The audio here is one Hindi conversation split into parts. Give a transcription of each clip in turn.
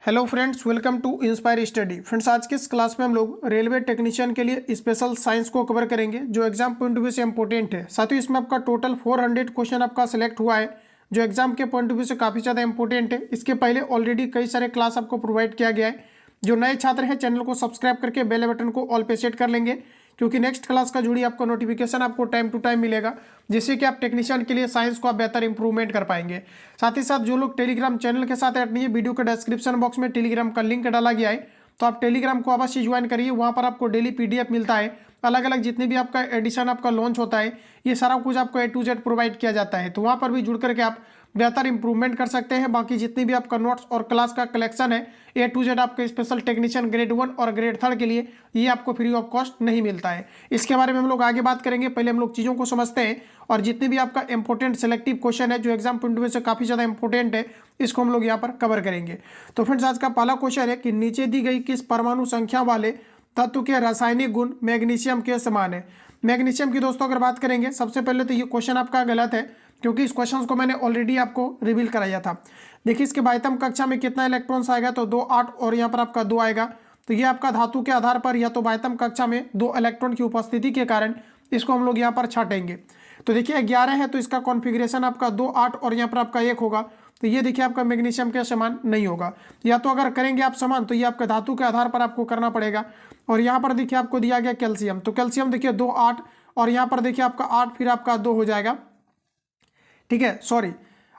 Hello friends, welcome to Inspire Study. Friends, आज के इस क्लास में हम लोग रेलवे टेक्नीशियन के लिए स्पेशल साइंस को कवर करेंगे जो एग्जाम पॉइंट ऑफ व्यू से इंपॉर्टेंट है। साथ ही इसमें आपका टोटल 400 क्वेश्चन आपका सिलेक्ट हुआ है जो एग्जाम के पॉइंट ऑफ व्यू से काफ़ी ज़्यादा इंपॉर्टेंट है। इसके पहले ऑलरेडी कई सारे क्लास आपको प्रोवाइड किया गया है। जो नए छात्र हैं चैनल को सब्सक्राइब करके बेल बटन को ऑल पे सेट कर लेंगे, क्योंकि नेक्स्ट क्लास का जुड़ी आपको नोटिफिकेशन आपको टाइम टू टाइम मिलेगा, जिससे कि आप टेक्नीशियन के लिए साइंस को आप बेहतर इंप्रूवमेंट कर पाएंगे। साथ ही साथ जो लोग टेलीग्राम चैनल के साथ ऐड नहीं है, वीडियो के डिस्क्रिप्शन बॉक्स में टेलीग्राम का लिंक डाला गया है, तो आप टेलीग्राम को अवश्य ज्वाइन करिए। वहाँ पर आपको डेली पीडीएफ मिलता है, अलग अलग जितने भी आपका एडिशन आपका लॉन्च होता है, ये सारा कुछ आपको A to Z प्रोवाइड किया जाता है। तो वहाँ पर भी जुड़ करके आप बेहतर इंप्रूवमेंट कर सकते हैं। बाकी जितनी भी आपका नोट्स और क्लास का कलेक्शन है A to Z आपके स्पेशल टेक्नीशियन ग्रेड 1 और ग्रेड 3 के लिए, ये आपको फ्री ऑफ कॉस्ट नहीं मिलता है। इसके बारे में हम लोग आगे बात करेंगे। पहले हम लोग चीज़ों को समझते हैं और जितने भी आपका इंपॉर्टेंट सेलेक्टिव क्वेश्चन है जो एग्जाम पॉइंट ऑफ व्यू से काफ़ी ज़्यादा इंपॉर्टेंट है, इसको हम लोग यहाँ पर कवर करेंगे। तो फ्रेंड्स, आज का पहला क्वेश्चन है कि नीचे दी गई किस परमाणु संख्या वाले तत्व के रासायनिक गुण मैग्नीशियम के समान है। मैग्नीशियम की दोस्तों अगर बात करेंगे, सबसे पहले तो ये क्वेश्चन आपका गलत है, क्योंकि इस क्वेश्चन को मैंने ऑलरेडी आपको रिवील कराया था। देखिए, इसके बाह्यतम कक्षा में कितना इलेक्ट्रॉन्स आएगा, तो 2 8 और यहाँ पर आपका 2 आएगा। तो ये आपका धातु के आधार पर या तो बाह्यतम कक्षा में 2 इलेक्ट्रॉन की उपस्थिति के कारण इसको हम लोग यहाँ पर छाटेंगे। तो देखिए 11 है, तो इसका कॉन्फिगरेशन आपका 2 8 और यहाँ पर आपका 1 होगा। तो ये देखिए आपका मैग्नीशियम के समान नहीं होगा, या तो अगर करेंगे आप समान तो ये आपका धातु के आधार पर आपको करना पड़ेगा। और यहाँ पर देखिए आपको दिया गया कैल्शियम, तो कैल्शियम देखिए 2 8 और यहाँ पर देखिए आपका 8 फिर आपका 2 हो जाएगा। ठीक है, सॉरी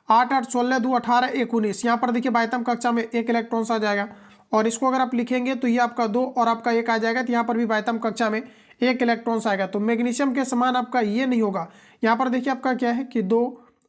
8 8 16 2 18 1 19। यहाँ पर देखिए बाह्यतम कक्षा में 1 इलेक्ट्रॉन्स आ जाएगा, और इसको अगर आप लिखेंगे तो ये आपका 2 और आपका 1 आ जाएगा। तो यहाँ पर भी बाह्यतम कक्षा में 1 इलेक्ट्रॉन्स आएगा। तो मैग्नीशियम के समान आपका ये नहीं होगा। यहाँ पर देखिए आपका क्या है कि 2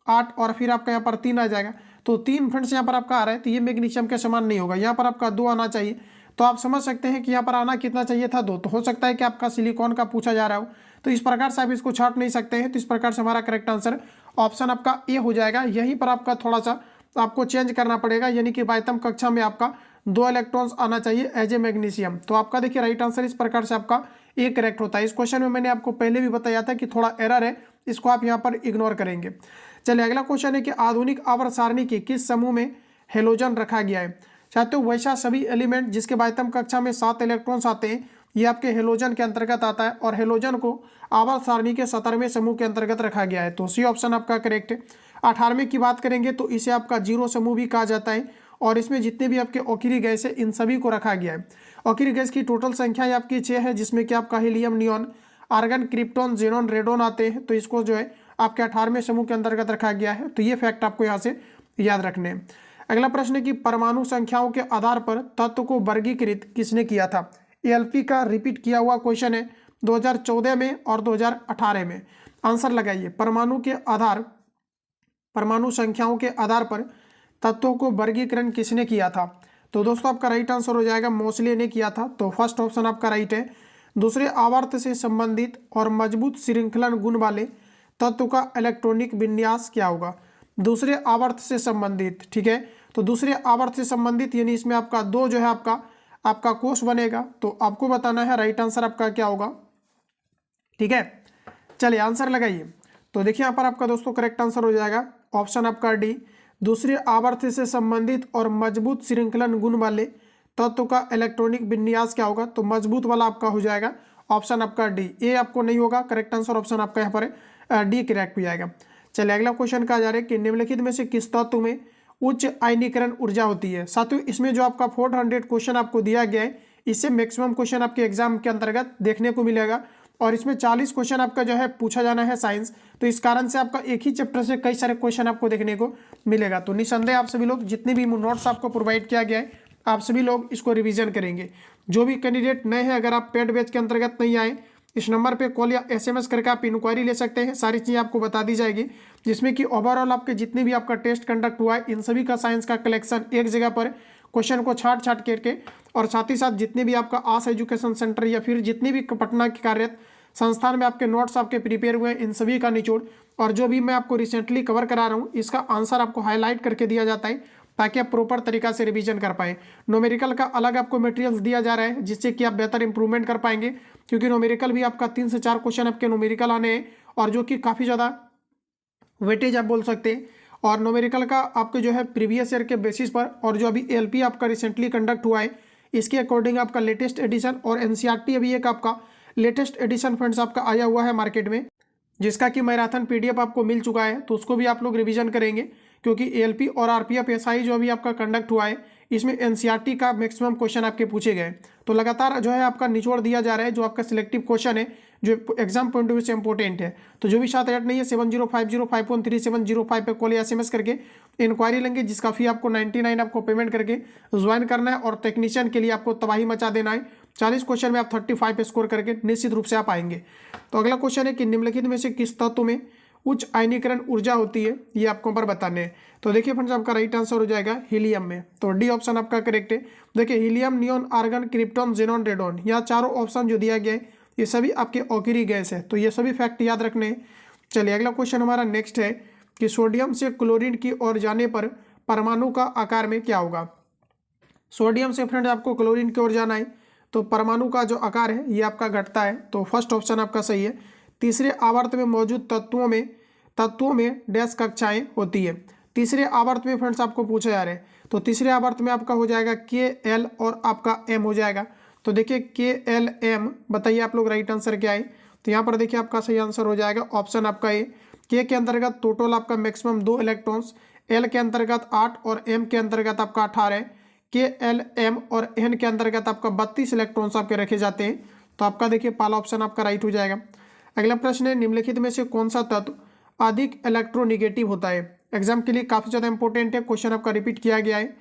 8 और फिर आपका यहाँ पर 3 आ जाएगा। तो 3 फ्रेंड्स यहाँ पर आपका आ रहा है, तो ये मैग्नीशियम के समान नहीं होगा। यहाँ पर आपका 2 आना चाहिए। तो आप समझ सकते हैं कि यहाँ पर आना कितना चाहिए था, 2। तो हो सकता है कि आपका सिलिकॉन का पूछा जा रहा हो, तो इस प्रकार से आप इसको छाट नहीं सकते हैं। तो इस प्रकार से हमारा करेक्ट आंसर ऑप्शन आपका ए हो जाएगा। यहीं पर आपका थोड़ा सा आपको चेंज करना पड़ेगा, यानी कि बाह्यतम कक्षा में आपका 2 इलेक्ट्रॉन्स आना चाहिए एज ए मैग्नीशियम। तो आपका देखिए राइट आंसर इस प्रकार से आपका ए करेक्ट होता है। इस क्वेश्चन में मैंने आपको पहले भी बताया था कि थोड़ा एरर है, इसको आप यहाँ पर इग्नोर करेंगे। चलिए अगला क्वेश्चन है कि आधुनिक आवर्त सारणी के किस समूह में हेलोजन रखा गया है। चाहते हो वैसा सभी एलिमेंट जिसके बाह्यतम कक्षा में 7 इलेक्ट्रॉन्स आते हैं, ये आपके हेलोजन के अंतर्गत आता है, और हेलोजन को आवर्त सारणी के 17वें समूह के अंतर्गत रखा गया है। तो सी ऑप्शन आपका करेक्ट है। 18वें की बात करेंगे तो इसे आपका 0 समूह भी कहा जाता है, और इसमें जितने भी आपके ऑक्सीजन गैस है इन सभी को रखा गया है। ऑक्सीजन गैस की टोटल संख्या आपकी 6 है, जिसमें कि आपका helium, neon, argon, krypton, xenon, radon आते हैं। तो इसको जो है आपके 18वें समूह के अंतर्गत रखा गया है। तो ये फैक्ट आपको यहाँ से याद रखने हैं। अगला प्रश्न है कि परमाणु संख्याओं के आधार पर तत्व को वर्गीकृत किसने किया था। एलपी का रिपीट किया हुआ क्वेश्चन है 2014 में और 2018 में। आंसर लगाइए। परमाणु संख्याओं के आधार पर तत्वों को वर्गीकरण किसने किया था। तो दोस्तों आपका राइट आंसर हो जाएगा मोसले ने किया था। तो फर्स्ट ऑप्शन आपका राइट है। दूसरे आवर्त से संबंधित और मजबूत श्रृंखलन गुण वाले तत्व का इलेक्ट्रॉनिक विन्यास क्या होगा। दूसरे आवर्त से संबंधित, ठीक है, तो दूसरे आवर्त से संबंधित यानी इसमें आपका 2 जो है आपका कोष बनेगा। तो आपको बताना है राइट आंसर आपका क्या होगा। ठीक है, चलिए आंसर लगाइए। तो देखिए यहाँ पर आपका दोस्तों करेक्ट आंसर हो जाएगा ऑप्शन आपका डी। दूसरे आवर्त से संबंधित और मजबूत श्रृंखलन गुण वाले तत्व का इलेक्ट्रॉनिक विन्यास क्या होगा। तो मजबूत वाला आपका हो जाएगा ऑप्शन आपका डी। ए आपको नहीं होगा, करेक्ट आंसर ऑप्शन आपका यहाँ पर डी करेक्ट हो जाएगा। चलिए अगला क्वेश्चन कहा जा रहा है कि निम्नलिखित में से किस तत्व में उच्च आयनीकरण ऊर्जा होती है। साथियों इसमें जो आपका 400 क्वेश्चन आपको दिया गया है, इससे मैक्सिमम क्वेश्चन आपके एग्जाम के अंतर्गत देखने को मिलेगा, और इसमें 40 क्वेश्चन आपका जो है पूछा जाना है साइंस। तो इस कारण से आपका एक ही चैप्टर से कई सारे क्वेश्चन आपको देखने को मिलेगा। तो निसंदेह आप सभी लोग जितने भी नोट्स आपको प्रोवाइड किया गया है, आप सभी लोग इसको रिविजन करेंगे। जो भी कैंडिडेट नए हैं, अगर आप पेड बैच के अंतर्गत नहीं आए, इस नंबर पे कॉल या एसएमएस करके आप इंक्वायरी ले सकते हैं। सारी चीज़ें आपको बता दी जाएगी, जिसमें कि ओवरऑल आपके जितने भी आपका टेस्ट कंडक्ट हुआ है इन सभी का साइंस का कलेक्शन एक जगह पर क्वेश्चन को छाट करके, और साथ ही साथ जितने भी आपका आस एजुकेशन सेंटर या फिर जितने भी पटना के कार्यरत संस्थान में आपके नोट्स आपके प्रिपेयर हुए हैं, इन सभी का निचोड़, और जो भी मैं आपको रिसेंटली कवर करा रहा हूँ इसका आंसर आपको हाईलाइट करके दिया जाता है, ताकि आप प्रॉपर तरीका से रिवीजन कर पाएँ। न्यूमेरिकल का अलग आपको मटेरियल्स दिया जा रहा है, जिससे कि आप बेहतर इंप्रूवमेंट कर पाएंगे, क्योंकि न्यूमेरिकल भी आपका 3 से 4 क्वेश्चन आपके न्यूमेरिकल आने हैं, और जो कि काफ़ी ज़्यादा वेटेज आप बोल सकते हैं। और न्यूमेरिकल का आपके जो है प्रीवियस ईयर के बेसिस पर और जो अभी एलपी आपका रिसेंटली कंडक्ट हुआ है इसके अकॉर्डिंग आपका लेटेस्ट एडिशन और एनसीईआरटी अभी एक आपका लेटेस्ट एडिशन फ्रेंड्स आपका आया हुआ है मार्केट में, जिसका कि मैराथन पीडीएफ आपको मिल चुका है, तो उसको भी आप लोग रिवीजन करेंगे क्योंकि एलपी और आरपीएफ एसआई जो अभी आपका कंडक्ट हुआ है इसमें एनसीईआरटी का मैक्सिमम क्वेश्चन आपके पूछे गए। तो लगातार जो है आपका निचोड़ दिया जा रहा है जो आपका सिलेक्टिव क्वेश्चन है जो एग्जाम पॉइंट ऑफ व्यू से इंपॉर्टेंट है। तो जो भी छात्र ऐड नहीं है 7050513705 पे कॉल या एसएमएस करके इंक्वायरी लेंगे, जिसका फी आपको 99 आपको पेमेंट करके ज्वाइन करना है और टेक्नीशियन के लिए आपको तबाही मचा देना है। 40 क्वेश्चन में आप 35 स्कोर करके निश्चित रूप से आप आएंगे। तो अगला क्वेश्चन है कि निम्नलिखित में से किस तत्व में उच्च आयनीकरण ऊर्जा होती है, ये आपको पर बताने हैं। तो देखिए फ्रेंड्स आपका राइट आंसर हो जाएगा हीलियम में, तो डी ऑप्शन आपका करेक्ट है। देखिए helium, neon, argon, krypton, xenon, radon, यहाँ चारों ऑप्शन जो दिया गया है ये सभी आपके ऑकिरी गैस है, तो ये सभी फैक्ट याद रखने हैं। चलिए अगला क्वेश्चन हमारा नेक्स्ट है कि सोडियम से क्लोरीन की ओर जाने पर परमाणु का आकार में क्या होगा। सोडियम से फ्रेंड्स आपको क्लोरीन की ओर जाना है तो परमाणु का जो आकार है ये आपका घटता है, तो फर्स्ट ऑप्शन आपका सही है। तीसरे आवर्त में मौजूद तत्वों में डैश कक्षाएं होती है। तीसरे आवर्त में फ्रेंड्स आपको पूछा जा रहा है, तो तीसरे आवर्त में आपका हो जाएगा के एल और आपका एम हो जाएगा। तो देखिए के एल एम, बताइए आप लोग राइट आंसर क्या है। तो यहाँ पर देखिए आपका सही आंसर हो जाएगा ऑप्शन आपका ए। के अंतर्गत टोटल आपका मैक्सिमम 2 इलेक्ट्रॉन्स, एल के अंतर्गत 8 और एम के अंतर्गत आपका 18, के एल एम और एन के अंतर्गत आपका 32 इलेक्ट्रॉन्स आपके रखे जाते हैं। तो आपका देखिए पहला ऑप्शन आपका राइट हो जाएगा। अगला प्रश्न है निम्नलिखित में से कौन सा तत्व अधिक इलेक्ट्रोनिगेटिव होता है। एग्जाम के लिए काफी ज्यादा इंपॉर्टेंट है, क्वेश्चन आपका रिपीट किया गया है।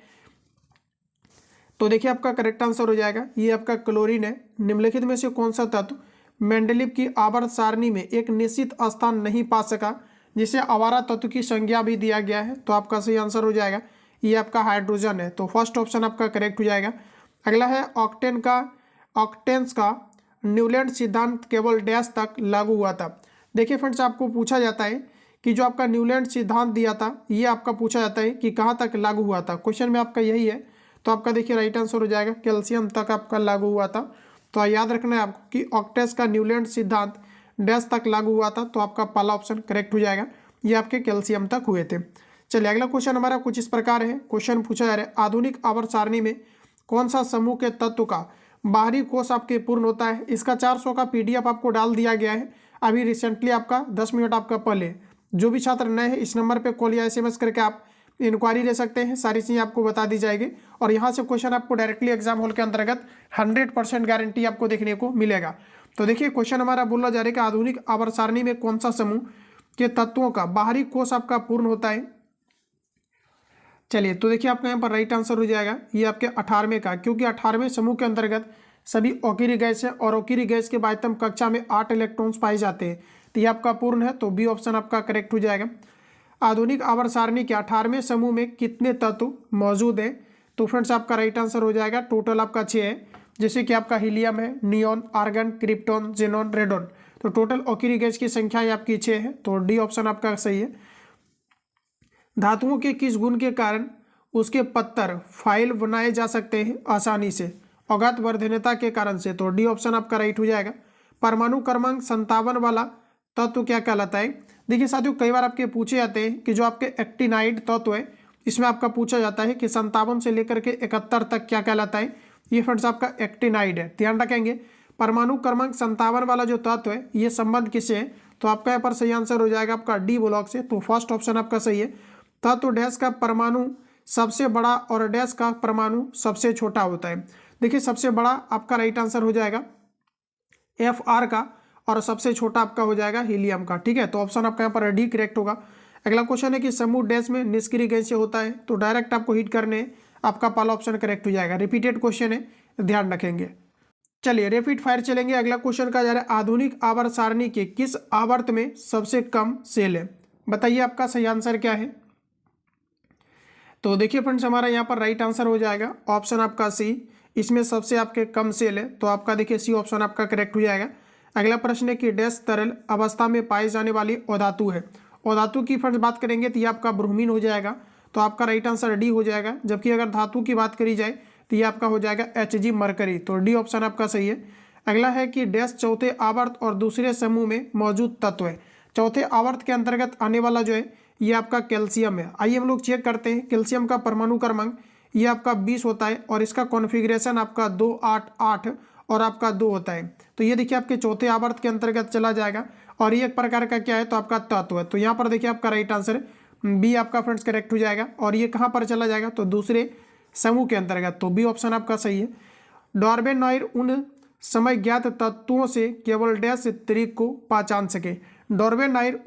तो देखिए आपका करेक्ट आंसर हो जाएगा ये आपका क्लोरीन है। निम्नलिखित में से कौन सा तत्व मेंडलीव की आवर्त सारणी में एक निश्चित स्थान नहीं पा सका, जिसे आवारा तत्व की संज्ञा भी दिया गया है। तो आपका सही आंसर हो जाएगा ये आपका हाइड्रोजन है, तो फर्स्ट ऑप्शन आपका करेक्ट हो जाएगा। अगला है ऑक्टेन्स का न्यूलैंड सिद्धांत केवल डैश तक लागू हुआ था। देखिए फ्रेंड्स आपको पूछा जाता है कि जो आपका न्यूलैंड सिद्धांत दिया था ये आपका पूछा जाता है कि कहाँ तक लागू हुआ था, क्वेश्चन में आपका यही है। तो आपका देखिए राइट आंसर हो जाएगा कैल्शियम तक आपका लागू हुआ था। तो याद रखना है आपको कि ऑक्टेस का न्यूलैंड सिद्धांत डैश तक लागू हुआ था, तो आपका पहला ऑप्शन करेक्ट हो जाएगा, ये आपके कैल्शियम तक हुए थे। चलिए अगला क्वेश्चन हमारा कुछ इस प्रकार है। क्वेश्चन पूछा जा रहा है आधुनिक आवर्त सारणी में कौन सा समूह के तत्व का बाहरी कोष आपके पूर्ण होता है। इसका 400 का पीडीएफ आपको डाल दिया गया है अभी रिसेंटली, आपका 10 मिनट आपका पहले। जो भी छात्र नए हैं इस नंबर पे कॉल या एसएमएस करके आप इंक्वायरी ले सकते हैं, सारी चीज़ें आपको बता दी जाएगी और यहाँ से क्वेश्चन आपको डायरेक्टली एग्जाम हॉल के अंतर्गत 100% गारंटी आपको देखने को मिलेगा। तो देखिए क्वेश्चन हमारा बोला जा रहा है कि आधुनिक आवर्त सारणी में कौन सा समूह के तत्वों का बाहरी कोष आपका पूर्ण होता है। चलिए तो देखिए आपका यहाँ पर राइट आंसर हो जाएगा ये आपके 18वें का, क्योंकि 18वें समूह के अंतर्गत सभी ऑकिरी गैस है और ऑकिरी गैस के बाह्यतम कक्षा में 8 इलेक्ट्रॉन्स पाए जाते हैं, तो ये आपका पूर्ण है, तो बी ऑप्शन आपका करेक्ट हो जाएगा। आधुनिक आवर्त सारणी के 18वें समूह में कितने तत्व मौजूद हैं। तो फ्रेंड्स आपका राइट आंसर हो जाएगा टोटल आपका 6 है, जैसे कि आपका हीलियम है, neon, argon, krypton, xenon, radon. तो टोटल ऑकिरी गैस की संख्या आपकी 6 है, तो डी ऑप्शन आपका सही है। धातुओं के किस गुण के कारण उसके पत्थर फाइल बनाए जा सकते हैं आसानी से। अज्ञात वर्धनता के कारण से, तो डी ऑप्शन आपका राइट हो जाएगा। परमाणु क्रमांक 57 वाला तत्व क्या कहलाता है। देखिए साथियों कई बार आपके पूछे जाते हैं कि जो आपके एक्टिनाइड तत्व है इसमें आपका पूछा जाता है कि 57 से लेकर के 71 तक क्या कहलाता है। ये फ्रेंड्स आपका एक्टिनाइड है, ध्यान रखेंगे। परमाणु क्रमांक 57 वाला जो तत्व है ये संबंध किससे है, तो आपका यहाँ पर सही आंसर हो जाएगा आपका डी ब्लॉक से, तो फर्स्ट ऑप्शन आपका सही है। तत्व डैश का परमाणु सबसे बड़ा और डैश का परमाणु सबसे छोटा होता है। देखिए सबसे बड़ा आपका राइट आंसर हो जाएगा FR का और सबसे छोटा आपका हो जाएगा हीलियम का, ठीक है। तो ऑप्शन आपका यहाँ पर डी करेक्ट होगा। अगला क्वेश्चन है कि समूह डैश में निष्क्रिय गैस से होता है, तो डायरेक्ट आपको हिट करने आपका पहला ऑप्शन करेक्ट हो जाएगा। रिपीटेड क्वेश्चन है, ध्यान रखेंगे। चलिए रेपिड फायर चलेंगे। अगला क्वेश्चन का जा रहा है आधुनिक आवर्त सारणी के किस आवर्त में सबसे कम सेल है। बताइए आपका सही आंसर क्या है। तो देखिए फ्रेंड्स हमारा यहाँ पर राइट आंसर हो जाएगा ऑप्शन आपका सी, इसमें सबसे आपके कम सेल है, तो आपका देखिए सी ऑप्शन आपका करेक्ट हो जाएगा। अगला प्रश्न है कि डैश तरल अवस्था में पाई जाने वाली अधातु है। अधातु की फ्रेंड्स बात करेंगे तो ये आपका ब्रोमीन हो जाएगा, तो आपका राइट आंसर डी हो जाएगा। जबकि अगर धातु की बात करी जाए तो ये आपका हो जाएगा Hg मरकरी, तो डी ऑप्शन आपका सही है। अगला है कि डैश चौथे आवर्त और दूसरे समूह में मौजूद तत्व है। चौथे आवर्त के अंतर्गत आने वाला जो है ये आपका कैल्शियम है। आइए हम लोग चेक करते हैं। कैल्शियम का परमाणु क्रमांक ये आपका 20 होता है और इसका कॉन्फ़िगरेशन आपका 288 और आपका 2 होता है। तो ये देखिए आपके चौथे आवर्त के अंतर्गत चला जाएगा और ये एक प्रकार का क्या है, तो आपका तत्व है। तो यहाँ पर देखिए आपका राइट आंसर बी आपका फ्रेंड्स करेक्ट हो जाएगा। और ये कहाँ पर चला जाएगा, तो दूसरे समूह के अंतर्गत। तो बी ऑप्शन आपका सही है। डॉर्बेनॉयर उन समय ज्ञात तत्वों से केवल डैश त्रिक को पहचान सके। डॉर्बेनॉयर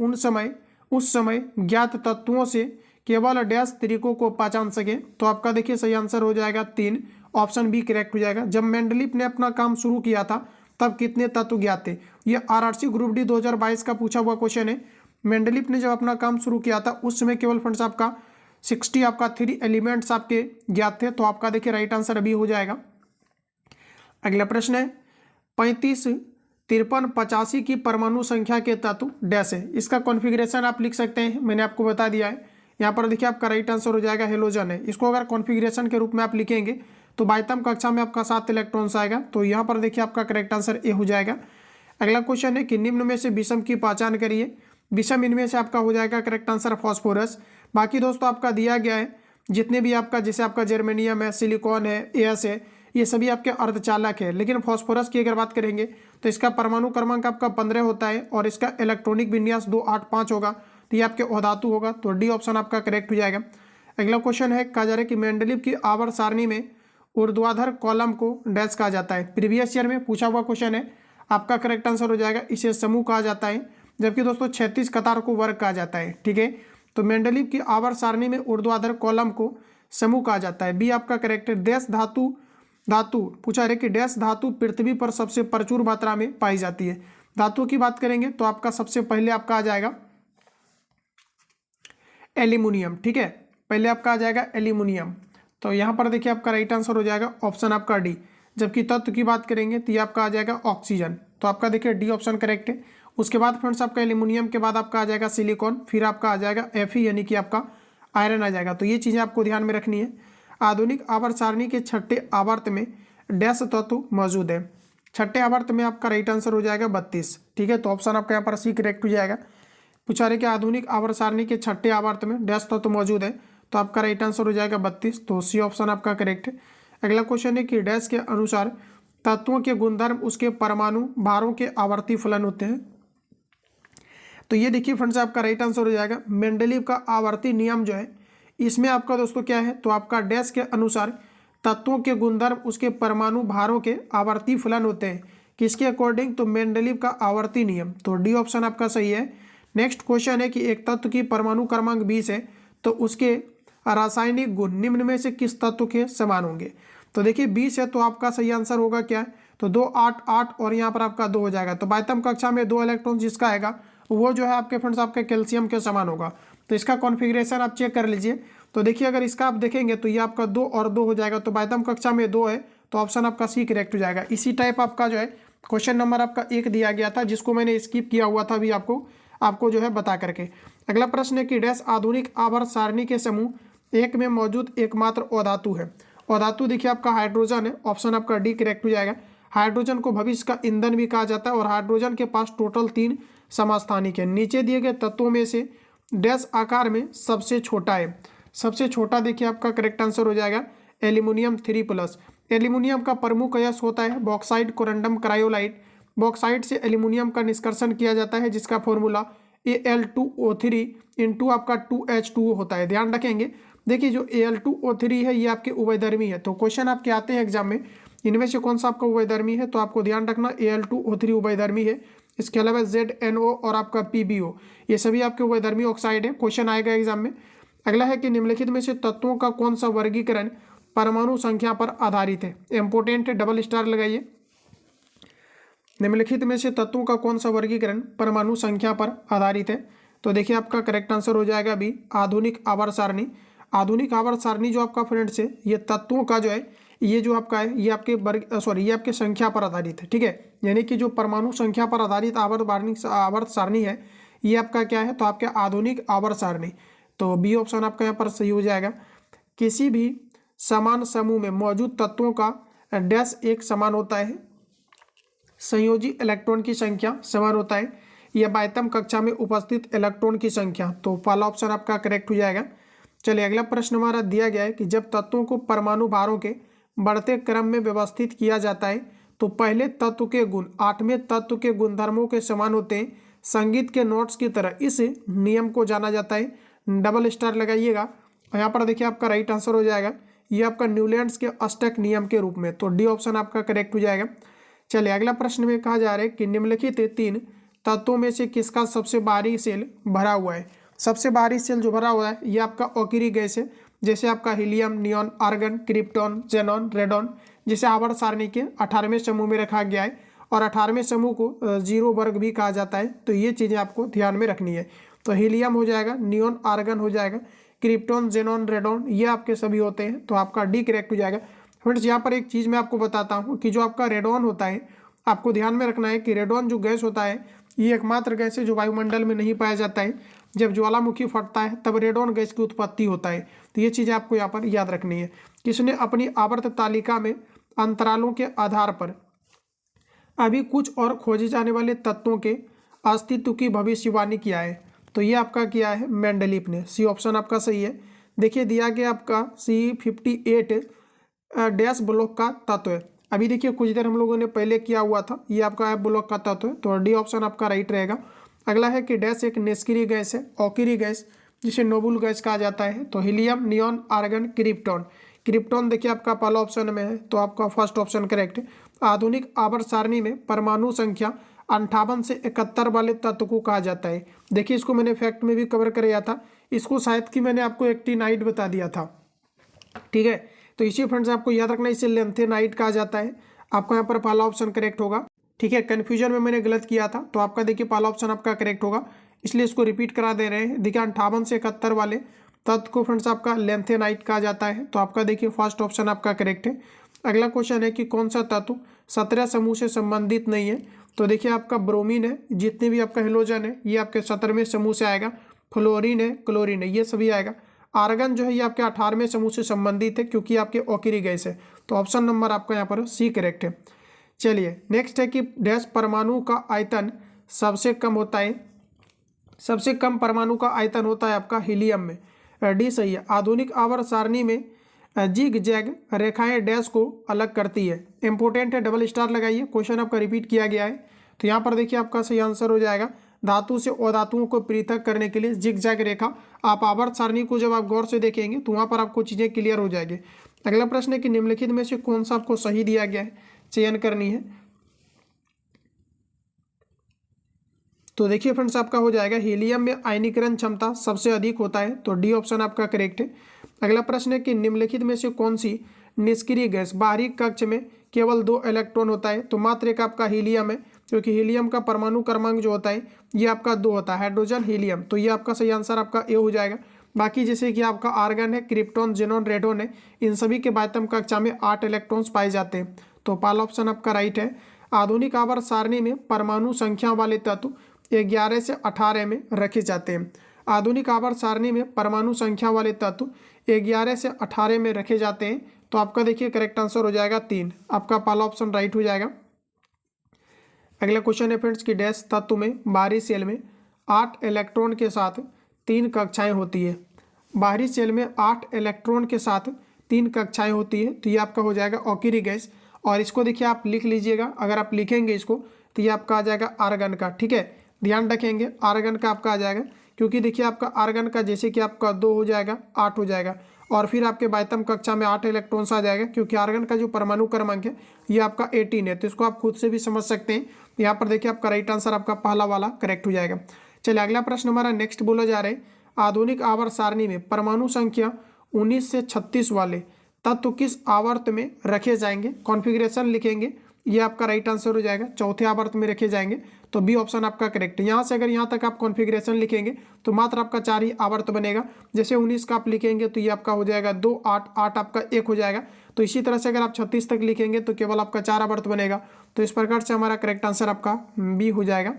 उस समय ज्ञात तत्वों से केवल डैश तरीकों को पहचान सके। तो आपका देखिए सही आंसर हो जाएगा 3, ऑप्शन बी करेक्ट हो जाएगा। जब मेंडलीफ ने अपना काम शुरू किया था तब कितने तत्व ज्ञात थे। ये आरआरसी ग्रुप डी 2022 का पूछा हुआ क्वेश्चन है। मेंडलीफ ने जब अपना काम शुरू किया था उस समय केवल फ्रेंड्स आपका 60 आपका 3 एलिमेंट्स आपके ज्ञात थे। तो आपका देखिए राइट आंसर अभी हो जाएगा। अगला प्रश्न है 35, 53, 85 की परमाणु संख्या के तत्व डैश है। इसका कॉन्फ़िगरेशन आप लिख सकते हैं, मैंने आपको बता दिया है। यहाँ पर देखिए आपका राइट आंसर हो जाएगा हेलोजन है। इसको अगर कॉन्फ़िगरेशन के रूप में आप लिखेंगे तो 22वीं कक्षा में आपका 7 इलेक्ट्रॉन्स आएगा। तो यहाँ पर देखिए आपका करेक्ट आंसर ए हो जाएगा। अगला क्वेश्चन है कि निम्न में से विषम की पहचान करिए। विषम इनमें से आपका हो जाएगा करेक्ट आंसर फॉस्फोरस। बाकी दोस्तों आपका दिया गया है जितने भी आपका, जैसे आपका जर्मेनियम है, सिलिकॉन है, एस है, ये सभी आपके अर्धचालक है। लेकिन फॉस्फोरस की अगर बात करेंगे तो इसका परमाणु क्रमांक आपका 15 होता है और इसका इलेक्ट्रॉनिक विन्यास 285 होगा। तो ये आपके अधातु होगा। तो डी ऑप्शन आपका करेक्ट हो जाएगा। अगला क्वेश्चन है, कहा जा रहा है कि मेंडलीव की आवर्त सारणी में ऊर्ध्वाधर कॉलम को डैश कहा जाता है। प्रीवियस ईयर में पूछा हुआ क्वेश्चन है। आपका करेक्ट आंसर हो जाएगा इसे समूह कहा जाता है, जबकि दोस्तों 36 कतार को वर्ग कहा जाता है। ठीक है, तो मेंडलीव की आवर्त सारणी में ऊर्ध्वाधर कॉलम को समूह कहा जाता है। बी आपका करेक्ट है। डैश धातु पूछा है कि डैश धातु पृथ्वी पर सबसे प्रचुर मात्रा में पाई जाती है। धातु की बात करेंगे तो आपका सबसे पहले आपका आ जाएगा एल्यूमिनियम। ठीक है, पहले आपका आ जाएगा एल्यूमिनियम। तो यहाँ पर देखिए आपका राइट आंसर हो जाएगा ऑप्शन आपका डी। जबकि तत्व की बात करेंगे तो ये आपका आ जाएगा ऑक्सीजन। तो आपका देखिए डी ऑप्शन करेक्ट है। उसके बाद फ्रेंड्स आपका एल्यूमिनियम के बाद आपका आ जाएगा सिलिकॉन, फिर आपका आ जाएगा Fe यानी कि आपका आयरन आ जाएगा। तो ये चीज़ें आपको ध्यान में रखनी है। आधुनिक आवर्त सारणी के छठे आवर्त में डैश तत्व मौजूद है। छठे आवर्त में आपका राइट आंसर हो जाएगा 32। ठीक है, तो ऑप्शन आपका यहाँ पर सी करेक्ट हो जाएगा। पूछा रहे कि आधुनिक आवर्त सारणी के छठे आवर्त में डैश तत्व मौजूद है। तो आपका राइट आंसर हो जाएगा 32। तो सी ऑप्शन आपका करेक्ट है। अगला क्वेश्चन है कि डैश के अनुसार तत्वों के गुणधर्म उसके परमाणु भारों के आवर्ती फलन होते हैं। तो ये देखिए फ्रेंड्स आपका राइट आंसर हो जाएगा मेंडलीव का आवर्ती नियम जो है, इसमें आपका दोस्तों क्या है, तो आपका डैश के अनुसार तत्वों के गुणधर्म उसके परमाणु भारों के आवर्ती फलन होते हैं। किसके अकॉर्डिंग, तो मेंडलीव का आवर्ती नियम। तो डी ऑप्शन आपका सही है। नेक्स्ट क्वेश्चन है कि एक तत्व की परमाणु क्रमांक 20 है तो उसके रासायनिक गुण निम्न में से किस तत्व के समान होंगे। तो देखिए 20 है तो आपका सही आंसर होगा क्या है, तो 2, 8, 8 और यहाँ पर आपका 2 हो जाएगा। तो 22वीं कक्षा में 2 इलेक्ट्रॉन जिसका आएगा वो जो है आपके फ्रेंड्स आपके कैल्शियम के समान होगा। तो इसका कॉन्फ़िगरेशन आप चेक कर लीजिए। तो देखिए अगर इसका आप देखेंगे तो ये आपका 2 और 2 हो जाएगा। तो 22वीं कक्षा में 2 है तो ऑप्शन आपका सी करेक्ट हो जाएगा। इसी टाइप आपका जो है क्वेश्चन नंबर आपका 1 दिया गया था जिसको मैंने स्किप किया हुआ था अभी आपको जो है बता करके। अगला प्रश्न है कि डैश आधुनिक आवर्त सारणी के समूह 1 में मौजूद एकमात्र अधातु है। अधातु देखिए आपका हाइड्रोजन है। ऑप्शन आपका डी करेक्ट हो जाएगा। हाइड्रोजन को भविष्य का ईंधन भी कहा जाता है और हाइड्रोजन के पास टोटल 3 समस्थानिक है। नीचे दिए गए तत्वों में से डैश आकार में सबसे छोटा है। सबसे छोटा देखिए आपका करेक्ट आंसर हो जाएगा एल्यूमिनियम 3+। एल्यूमिनियम का प्रमुख अयस्क होता है बॉक्साइट, कोरंडम, क्रायोलाइट। बॉक्साइट से एल्यूमिनियम का निष्कर्षण किया जाता है जिसका फॉर्मूला Al2O3 इंटू आपका 2H2O होता है। ध्यान रखेंगे, देखिए जो Al2O3 है ये आपके उभयधर्मी है। तो क्वेश्चन आपके आते हैं एग्जाम में, इनमें से कौन सा आपका उभयधर्मी है, तो आपको ध्यान रखना Al2O3 उभयधर्मी है। इसके अलावा ZNO और आपका PbO ये सभी आपके उभयधर्मी ऑक्साइड है। क्वेश्चन आएगा एग्जाम में। अगला है कि निम्नलिखित में से तत्वों का कौन सा वर्गीकरण परमाणु संख्या पर आधारित है। इंपोर्टेंट है, डबल स्टार लगाइए। निम्नलिखित में से तत्वों का कौन सा वर्गीकरण परमाणु संख्या पर आधारित है। तो देखिए आपका करेक्ट आंसर हो जाएगा बी आधुनिक आवर्त सारणी। आधुनिक आवर्त सारणी जो आपका फ्रेंड्स है ये तत्वों का जो है ये जो आपका है ये आपके ये आपके संख्या पर आधारित है। ठीक है, यानी कि जो परमाणु संख्या पर आधारित आवर्त सारणी है ये आपका क्या है, तो आपके आधुनिक आवर्त सारणी। तो बी ऑप्शन आपका यहाँ पर सही हो जाएगा। किसी भी समान समूह में मौजूद तत्वों का डैश एक समान होता है। संयोजी इलेक्ट्रॉन की संख्या समान होता है। या बाह्यतम कक्षा में उपस्थित इलेक्ट्रॉन की संख्या। तो पहला ऑप्शन आपका करेक्ट हो जाएगा। चलिए अगला प्रश्न हमारा दिया गया है कि जब तत्वों को परमाणु भारों के बढ़ते क्रम में व्यवस्थित किया जाता है तो पहले तत्व के गुण 8वें तत्व के गुणधर्मों के समान होते हैं। संगीत के नोट्स की तरह इस नियम को जाना जाता है। डबल स्टार लगाइएगा। यहाँ पर देखिए आपका राइट आंसर हो जाएगा ये आपका न्यूलैंड्स के अष्टक नियम के रूप में। तो डी ऑप्शन आपका करेक्ट हो जाएगा। चलिए अगला प्रश्न में कहा जा रहा है कि निम्नलिखित 3 तत्वों में से किसका सबसे बाहरी सेल भरा हुआ है। सबसे बाहरी सेल जो भरा हुआ है ये आपका ऑकिरी गैस है, जैसे आपका helium, neon, argon, krypton, xenon, radon, जिसे आवर्त सारणी के 18वें समूह में रखा गया है और 18वें समूह को 0 वर्ग भी कहा जाता है। तो ये चीज़ें आपको ध्यान में रखनी है। तो हीलियम हो जाएगा, नियॉन, आर्गन हो जाएगा, क्रिप्टॉन, जेनॉन, रेडॉन, ये आपके सभी होते हैं। तो आपका डी करेक्ट हो जाएगा। फ्रेंड्स यहाँ पर एक चीज़ मैं आपको बताता हूँ कि जो आपका रेडॉन होता है आपको ध्यान में रखना है कि रेडॉन जो गैस होता है ये एकमात्र गैस है जो वायुमंडल में नहीं पाया जाता है। जब ज्वालामुखी फटता है तब रेडॉन गैस की उत्पत्ति होता है। तो ये चीज़ें आपको यहाँ पर याद रखनी है। किसने अपनी आवर्त तालिका में अंतरालों के आधार पर अभी कुछ और खोजे जाने वाले तत्वों के अस्तित्व की भविष्यवाणी किया है। तो ये आपका किया है मेंडलीफ ने। सी ऑप्शन आपका सही है। देखिए दिया गया आपका C58 डैश ब्लॉक का तत्व है। अभी देखिए कुछ देर हम लोगों ने पहले किया हुआ था, ये आपका एफ ब्लॉक का तत्व है। तो डी ऑप्शन आपका राइट रहेगा। अगला है कि डैश एक निष्क्रिय गैस है, ऑकिरी गैस, जिसे नोबुल गैस कहा जाता है। तो helium, neon, argon, krypton. Krypton देखिए आपका पहला ऑप्शन में है, तो आपका फर्स्ट ऑप्शन करेक्ट है। आधुनिक आवर्त सारणी में परमाणु संख्या 58 से 71 वाले तत्व को कहा जाता है। देखिए इसको मैंने फैक्ट में भी कवर कराया था, इसको शायद कि मैंने आपको एक्टिनाइट बता दिया था। ठीक है, तो इसी फ्रेंड्स आपको याद रखना इसे लेंथेनाइट कहा जाता है। आपका यहाँ पर पहला ऑप्शन करेक्ट होगा। ठीक है, कन्फ्यूजन में मैंने गलत किया था, तो आपका देखिए पहला ऑप्शन आपका करेक्ट होगा, इसलिए इसको रिपीट करा दे रहे हैं। देखिए 58 से 71 वाले तत्व को फ्रेंड्स आपका लेंथेनाइट कहा जाता है। तो आपका देखिए फर्स्ट ऑप्शन आपका करेक्ट है। अगला क्वेश्चन है कि कौन सा तत्व 17 समूह से संबंधित नहीं है। तो देखिए आपका ब्रोमीन है, जितने भी आपका हेलोजन है ये आपके 17वें समूह से आएगा। फ्लोरीन है, क्लोरीन है, ये सभी आएगा। आर्गन जो है ये आपके 18वें समूह से संबंधित है क्योंकि आपके ऑकिरी गैस है। तो ऑप्शन नंबर आपका यहाँ पर सी करेक्ट है। चलिए नेक्स्ट है कि डैश परमाणु का आयतन सबसे कम होता है। सबसे कम परमाणु का आयतन होता है आपका हीलियम में। डी सही है। आधुनिक आवर्त सारणी में जिग जैग रेखाएं डैश को अलग करती है। इंपोर्टेंट है, डबल स्टार लगाइए। क्वेश्चन आपका रिपीट किया गया है। तो यहाँ पर देखिए आपका सही आंसर हो जाएगा धातु से अधातुओं को पृथक करने के लिए जिग जैग रेखा। आप आवर्त सारणी को जब आप गौर से देखेंगे तो वहाँ पर आपको चीज़ें क्लियर हो जाएगी। अगला प्रश्न है कि निम्नलिखित में से कौन सा आपको सही दिया गया है, चयन करनी है। तो देखिए फ्रेंड्स आपका हो जाएगा हीलियम में आयनीकरण क्षमता सबसे अधिक होता है। तो डी ऑप्शन आपका करेक्ट है। अगला प्रश्न है कि निम्नलिखित में से कौन सी निष्क्रिय गैस बाहरी कक्ष में केवल 2 इलेक्ट्रॉन होता है। तो मात्र एक आपका हीलियम है, क्योंकि हीलियम का परमाणु क्रमांक जो होता है ये आपका 2 होता है, हाइड्रोजन हीलियम। तो ये आपका सही आंसर आपका ए हो जाएगा। बाकी जैसे कि आपका आर्गन है, क्रिप्टॉन, जेनॉन, रेडॉन है, इन सभी के बाह्यतम कक्षा में 8 इलेक्ट्रॉन्स पाए जाते हैं। तो पहला ऑप्शन आपका राइट है। आधुनिक आवर्त सारणी में परमाणु संख्या वाले तत्व 11 से 18 में रखे जाते हैं। आधुनिक आवर्त सारणी में परमाणु संख्या वाले तत्व 11 से 18 में रखे जाते हैं। तो आपका देखिए करेक्ट आंसर हो जाएगा 3। आपका पहला ऑप्शन राइट हो जाएगा। अगला क्वेश्चन है फ्रेंड्स कि डैश तत्व में बाहरी सेल में 8 इलेक्ट्रॉन के साथ 3 कक्षाएं होती है। बाहरी सेल में 8 इलेक्ट्रॉन के साथ 3 कक्षाएं होती है। तो ये आपका हो जाएगा ऑकिरी गैस। और इसको देखिए आप लिख लीजिएगा, अगर आप लिखेंगे इसको तो ये आपका आ जाएगा आर्गन का। ठीक है, ध्यान रखेंगे आर्गन का आपका आ जाएगा, क्योंकि देखिए आपका आर्गन का जैसे कि आपका 2 हो जाएगा 8 हो जाएगा, और फिर आपके बाह्यतम कक्षा में 8 इलेक्ट्रॉन्स आ जाएगा, क्योंकि आर्गन का जो परमाणु क्रमांक है ये आपका 18 है। तो इसको आप खुद से भी समझ सकते हैं। यहाँ पर देखिए आपका राइट आंसर आपका पहला वाला करेक्ट हो जाएगा। चलिए अगला प्रश्न हमारा नेक्स्ट बोला जा रहा है, आधुनिक आवर्त सारणी में परमाणु संख्या 19 से 36 वाले तत्व किस आवर्त में रखे जाएंगे। कॉन्फ़िगरेशन लिखेंगे, ये आपका राइट आंसर हो जाएगा, चौथे आवर्त में रखे जाएंगे। तो बी ऑप्शन आपका करेक्ट है। यहाँ से अगर यहाँ तक आप कॉन्फ़िगरेशन लिखेंगे तो मात्र आपका 4 ही आवर्त बनेगा। जैसे 19 का आप लिखेंगे तो ये आपका हो जाएगा 2, 8, 8 आपका 1 हो जाएगा। तो इसी तरह से अगर आप 36 तक लिखेंगे तो केवल आपका 4 आवर्त बनेगा। तो इस प्रकार से हमारा करेक्ट आंसर आपका बी हो जाएगा।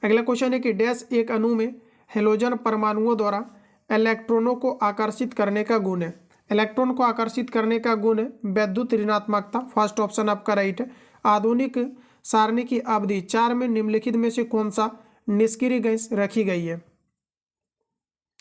अगला क्वेश्चन है कि डैश एक अणु में हेलोजन परमाणुओं द्वारा इलेक्ट्रॉनों को आकर्षित करने का गुण है। इलेक्ट्रॉन को आकर्षित करने का गुण है विद्युत ऋणात्मकता। फर्स्ट ऑप्शन आपका राइट है। आधुनिक सारणी की अवधि 4 में निम्नलिखित में से कौन सा निष्क्रिय गैस रखी गई है?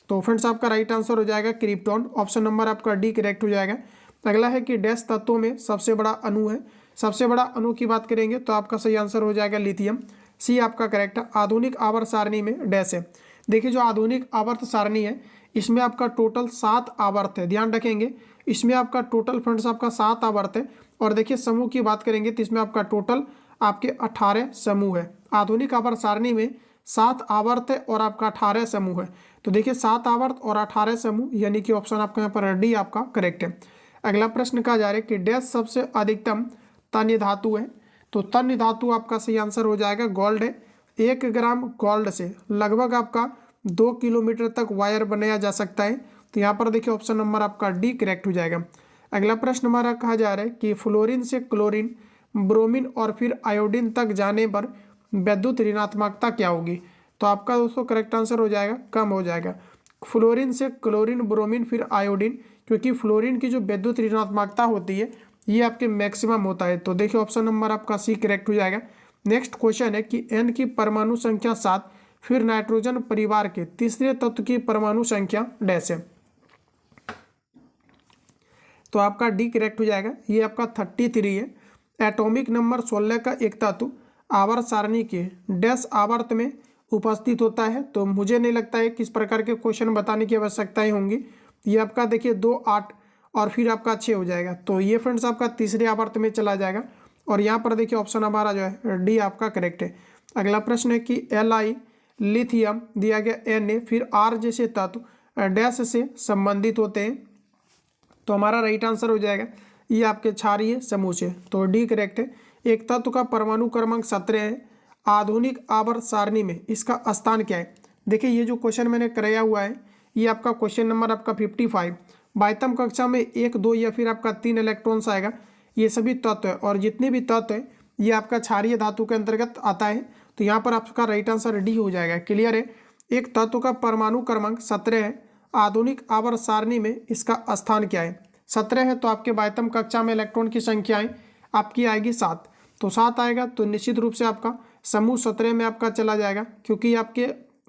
तो फ्रेंड्स आपका राइट आंसर हो जाएगा क्रिप्टॉन। ऑप्शन नंबर आपका डी करेक्ट हो जाएगा। अगला है कि डैश तत्वों में सबसे बड़ा अणु है। सबसे बड़ा अणु की बात करेंगे तो आपका सही आंसर हो जाएगा लिथियम। सी आपका करेक्ट है। आधुनिक आवर्त सारणी में डैश है। देखिए जो आधुनिक आवर्त सारणी है इसमें आपका टोटल 7 आवर्त है, ध्यान रखेंगे। इसमें आपका टोटल फ्रेंड्स आपका 7 आवर्त है। और देखिए समूह की बात करेंगे तो इसमें आपका टोटल आपके 18 समूह है। आधुनिक आवर्त सारणी में 7 आवर्त है और आपका 18 समूह है। तो देखिए 7 आवर्त और 18 समूह, यानी कि ऑप्शन आपका यहाँ पर डी आपका करेक्ट है। अगला प्रश्न कहा जा रहा है कि डैश सबसे अधिकतम तन्य धातु है। तो तन्य धातु आपका सही आंसर हो जाएगा गोल्ड है। 1 ग्राम गोल्ड से लगभग आपका 2 किलोमीटर तक वायर बनाया जा सकता है। तो यहाँ पर देखिए ऑप्शन नंबर आपका डी करेक्ट हो जाएगा। अगला प्रश्न हमारा कहा जा रहा है कि फ्लोरीन से क्लोरीन, ब्रोमीन और फिर आयोडीन तक जाने पर विद्युत ऋणात्मकता क्या होगी? तो आपका दोस्तों करेक्ट आंसर हो जाएगा कम हो जाएगा। फ्लोरीन से क्लोरीन, ब्रोमीन फिर आयोडीन, क्योंकि फ्लोरीन की जो विद्युत ऋणात्मकता होती है ये आपके मैक्सिमम होता है। तो देखिए ऑप्शन नंबर आपका सी करेक्ट हो जाएगा। नेक्स्ट क्वेश्चन है कि एन की परमाणु संख्या 7 फिर नाइट्रोजन परिवार के तीसरे तत्व की परमाणु संख्या डैश है। तो आपका डी करेक्ट हो जाएगा। ये आपका 33 है। एटॉमिक नंबर 16 का एक तत्व आवर्त सारणी के डैश आवर्त में उपस्थित होता है। तो मुझे नहीं लगता है किस प्रकार के क्वेश्चन बताने की आवश्यकताएं होंगी। ये आपका देखिए 2, 8 और फिर आपका 6 हो जाएगा। तो ये फ्रेंड्स आपका तीसरे आवर्त में चला जाएगा। और यहाँ पर देखिए ऑप्शन हमारा जो है डी आपका करेक्ट है। अगला प्रश्न है कि Li लिथियम दिया गया Na फिर आर जैसे तत्व डैश से संबंधित होते हैं। तो हमारा राइट आंसर हो जाएगा ये आपके क्षारीय समूह से। तो डी करेक्ट है। एक तत्व का परमाणु क्रमांक 17 है। आधुनिक आवर्त सारणी में इसका स्थान क्या है? देखिए ये जो क्वेश्चन मैंने कराया हुआ है ये आपका क्वेश्चन नंबर आपका 55 बाईतम कक्षा में 1, 2 या फिर आपका 3 इलेक्ट्रॉन्स आएगा। ये सभी तत्व है और जितने भी तत्व है ये आपका क्षारीय धातु के अंतर्गत आता है। तो यहाँ पर आपका राइट आंसर डी हो जाएगा। क्लियर है। एक तत्व का परमाणु क्रमांक 17 है। आधुनिक आवर्त सारणी में इसका स्थान क्या है? 17 है तो आपके बाईतम कक्षा में इलेक्ट्रॉन की संख्याएं आपकी आएगी 7। तो 7 आएगा तो निश्चित रूप से आपका समूह 17 में आपका चला जाएगा, क्योंकि आपके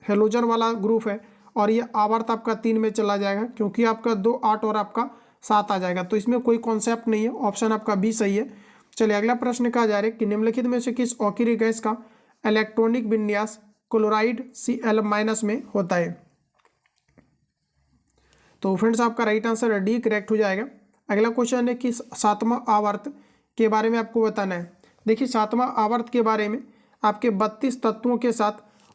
हेलोजन वाला ग्रुप है। और ये आवर्त आपका 3 में चला जाएगा, क्योंकि आपका 2, 8 और आपका 7 आ जाएगा। तो इसमें कोई कॉन्सेप्ट नहीं है। ऑप्शन आपका बी सही है। चलिए अगला प्रश्न कहा जा रहा है कि निम्नलिखित में से किस ऑक्सीय गैस का इलेक्ट्रॉनिक विन्यास क्लोराइड Cl- में होता है? तो फ्रेंड्स आपका राइट आंसर डी करेक्ट हो जाएगा। अगला क्वेश्चन है कि 7वां आवर्त के बारे में आपको बताना है। देखिए 7वां आवर्त के बारे में आपके 32 तत्वों के साथ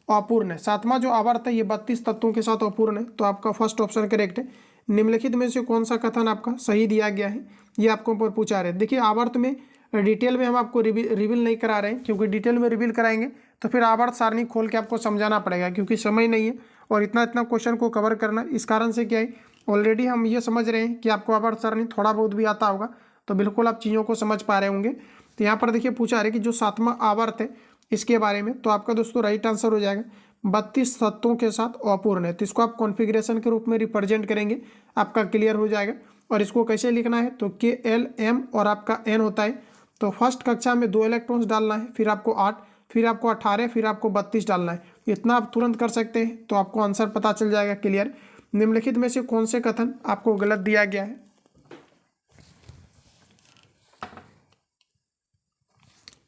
अपूर्ण है। 7वां जो आवर्त है ये 32 तत्वों के साथ अपूर्ण है। तो आपका फर्स्ट ऑप्शन करेक्ट है। निम्नलिखित में से कौन सा कथन आपका सही दिया गया है ये आपको ऊपर पूछा रहे। देखिए आवर्त में डिटेल में हम आपको रिवील नहीं करा रहे हैं, क्योंकि डिटेल में रिवील कराएंगे तो फिर आवर्त सारणी खोल के आपको समझाना पड़ेगा, क्योंकि समय नहीं है और इतना क्वेश्चन को कवर करना। इस कारण से क्या है, ऑलरेडी हम ये समझ रहे हैं कि आपको आवर्त सारणी थोड़ा बहुत भी आता होगा, तो बिल्कुल आप चीज़ों को समझ पा रहे होंगे। तो यहाँ पर देखिए पूछा रहे कि जो 7वां आवर्त है इसके बारे में, तो आपका दोस्तों राइट आंसर हो जाएगा 32 तत्वों के साथ अपूर्ण है। तो इसको आप कॉन्फ़िगरेशन के रूप में रिप्रेजेंट करेंगे, आपका क्लियर हो जाएगा। और इसको कैसे लिखना है, तो K-L-M और आपका N होता है। तो फर्स्ट कक्षा में 2 इलेक्ट्रॉन्स डालना है, फिर आपको 8, फिर आपको 18, फिर आपको 32 डालना है। इतना आप तुरंत कर सकते हैं तो आपको आंसर पता चल जाएगा। क्लियर। निम्नलिखित में से कौन से कथन आपको गलत दिया गया है?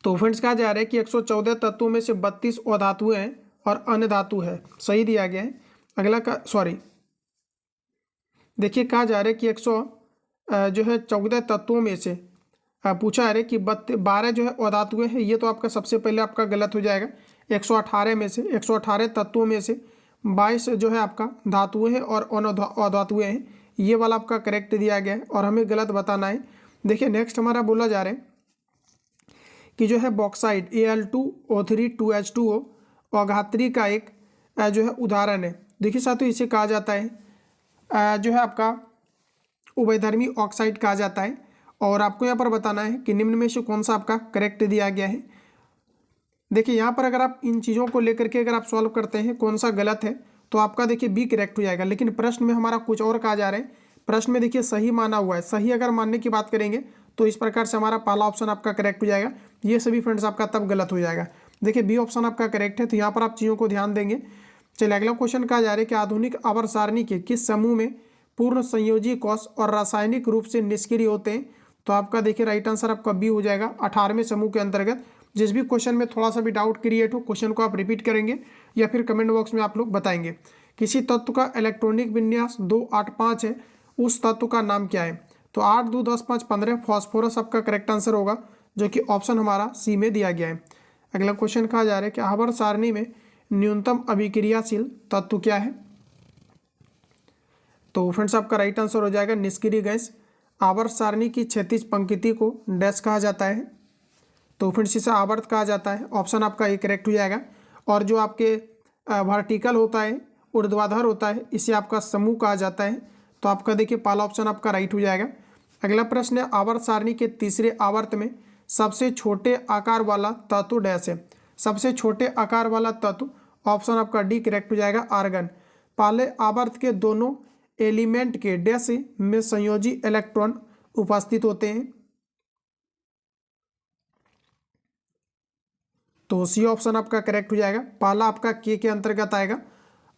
तो फ्रेंड्स कहा जा रहा है कि 114 तत्वों में से 32 अधातुएं हैं और अन्य धातु है, सही दिया गया है। अगला का देखिए कहा जा रहा है कि 114 तत्वों में से पूछा है कि 12 जो है अधातुएं हैं। ये तो आपका सबसे पहले आपका गलत हो जाएगा। 118 में से 118 तत्वों में से 22 जो है आपका धातुएं हैं और अधातुएं हैं। ये वाला आपका करेक्ट दिया गया है और हमें गलत बताना है। देखिए नेक्स्ट हमारा बोला जा रहा है कि जो है बॉक्साइट Al2O3 2H2O अघात्री का एक जो है उदाहरण है। देखिए साथियों इसे कहा जाता है जो है आपका उभयधर्मी ऑक्साइड कहा जाता है। और आपको यहाँ पर बताना है कि निम्न में से कौन सा आपका करेक्ट दिया गया है। देखिए यहाँ पर अगर आप इन चीज़ों को लेकर के अगर आप सॉल्व करते हैं कौन सा गलत है, तो आपका देखिए बी करेक्ट हो जाएगा। लेकिन प्रश्न में हमारा कुछ और कहा जा रहा है। प्रश्न में देखिए सही माना हुआ है। सही अगर मानने की बात करेंगे तो इस प्रकार से हमारा पहला ऑप्शन आपका करेक्ट हो जाएगा। ये सभी फ्रेंड्स आपका तब गलत हो जाएगा। देखिए बी ऑप्शन आपका करेक्ट है, तो यहाँ पर आप चीज़ों को ध्यान देंगे। चलिए अगला क्वेश्चन कहा जा रहा है कि आधुनिक आवर्त सारणी के किस समूह में पूर्ण संयोजी कोष और रासायनिक रूप से निष्क्रिय होते हैं। तो आपका देखिए राइट आंसर आपका बी हो जाएगा, 18वें समूह के अंतर्गत। जिस भी क्वेश्चन में थोड़ा सा भी डाउट क्रिएट हो, क्वेश्चन को आप रिपीट करेंगे या फिर कमेंट बॉक्स में आप लोग बताएंगे। किसी तत्व का इलेक्ट्रॉनिक विन्यास 2 8 5 है, उस तत्व का नाम क्या है। तो 8 2 10 5 15 फॉस्फोरस आपका करेक्ट आंसर होगा, जो कि ऑप्शन हमारा सी में दिया गया है। अगला क्वेश्चन कहा जा रहा है कि आवर्त सारणी में न्यूनतम अभिक्रियाशील तत्व क्या है। तो फ्रेंड्स आपका राइट आंसर हो जाएगा निष्क्रिय गैस। आवर्त सारणी की क्षैतिज पंक्ति को डैश कहा जाता है, तो फ्रेंड्स इसे आवर्त कहा जाता है। ऑप्शन आपका ए करेक्ट हो जाएगा। और जो आपके वर्टिकल होता है, ऊर्ध्वाधर होता है, इसे आपका समूह कहा जाता है। तो आपका देखिए पहला ऑप्शन आपका राइट हो जाएगा। अगला प्रश्न है आवर्त सारणी के तीसरे आवर्त में सबसे छोटे आकार वाला तत्व डैश है। सबसे छोटे आकार वाला तत्व ऑप्शन आपका डी करेक्ट हो जाएगा, आर्गन। पहले आवर्त के दोनों एलिमेंट के डैश में संयोजी इलेक्ट्रॉन उपस्थित होते हैं, तो सी ऑप्शन आपका करेक्ट हो जाएगा। पहला आपका के अंतर्गत आएगा।